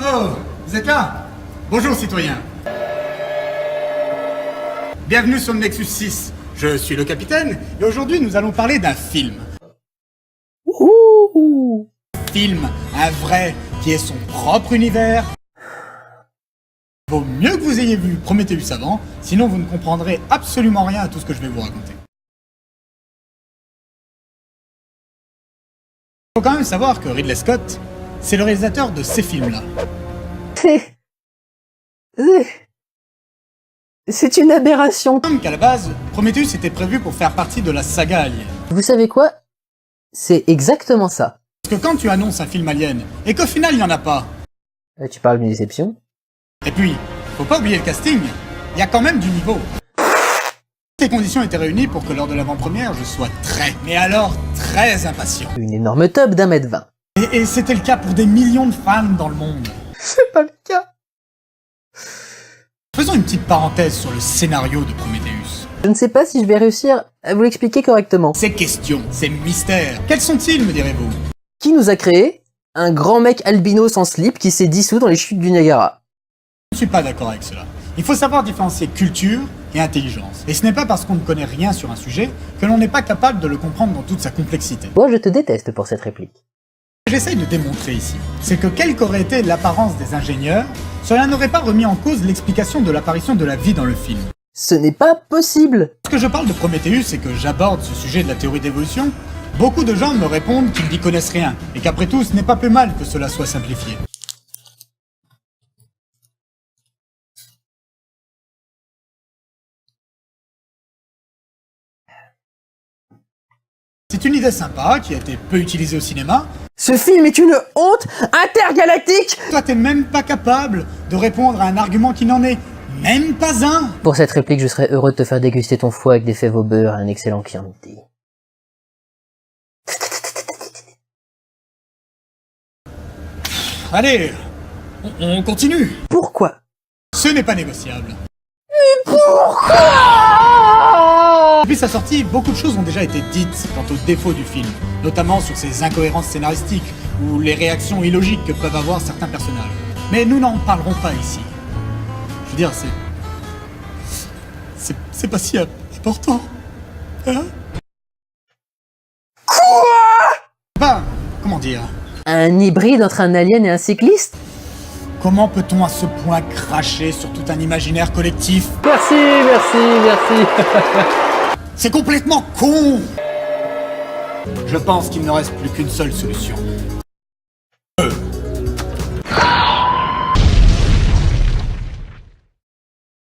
Oh, vous êtes là? Bonjour citoyens. Bienvenue sur le Nexus 6. Je suis le capitaine et aujourd'hui nous allons parler d'un film. Ouh. Film, un vrai, qui est son propre univers. Vaut mieux que vous ayez vu Prometheus avant, sinon vous ne comprendrez absolument rien à tout ce que je vais vous raconter. Il faut quand même savoir que Ridley Scott, c'est le réalisateur de ces films-là. C'est une aberration. Comme qu'à la base, Prometheus était prévu pour faire partie de la saga Alien. Vous savez quoi? C'est exactement ça. Parce que quand tu annonces un film Alien, et qu'au final il n'y en a pas, Tu parles d'une déception? et puis, faut pas oublier le casting, il y a quand même du niveau. Toutes les conditions étaient réunies pour que lors de l'avant-première, je sois mais alors très impatient. Une énorme tub d'1,20 m. Et c'était le cas pour des millions de fans dans le monde. C'est pas le cas. Faisons une petite parenthèse sur le scénario de Prometheus. Je ne sais pas si je vais réussir à vous l'expliquer correctement. Ces questions, ces mystères, quels sont-ils, me direz-vous? Qui nous a créé un grand mec albino sans slip qui s'est dissous dans les chutes du Niagara? Je ne suis pas d'accord avec cela. Il faut savoir différencier culture et intelligence. Et ce n'est pas parce qu'on ne connaît rien sur un sujet que l'on n'est pas capable de le comprendre dans toute sa complexité. Moi, je te déteste pour cette réplique. Ce que j'essaye de démontrer ici, c'est que quelle qu'aurait été l'apparence des ingénieurs, cela n'aurait pas remis en cause l'explication de l'apparition de la vie dans le film. Ce n'est pas possible. Lorsque je parle de Prometheus et que j'aborde ce sujet de la théorie d'évolution, beaucoup de gens me répondent qu'ils n'y connaissent rien, et qu'après tout, ce n'est pas plus mal que cela soit simplifié. C'est une idée sympa qui a été peu utilisée au cinéma. Ce film est une honte intergalactique. Toi, t'es même pas capable de répondre à un argument qui n'en est même pas un. Pour cette réplique, je serais heureux de te faire déguster ton foie avec des fèves au beurre et un excellent Chianti. Allez, on continue. Pourquoi? Ce n'est pas négociable. Pourquoi? Depuis sa sortie, beaucoup de choses ont déjà été dites quant aux défauts du film, notamment sur ses incohérences scénaristiques ou les réactions illogiques que peuvent avoir certains personnages. Mais nous n'en parlerons pas ici. Je veux dire, c'est pas si important. Hein? Ben, comment dire? Un hybride entre un alien et un cycliste? Comment peut-on à ce point cracher sur tout un imaginaire collectif? Merci. C'est complètement con! Je pense qu'il ne reste plus qu'une seule solution.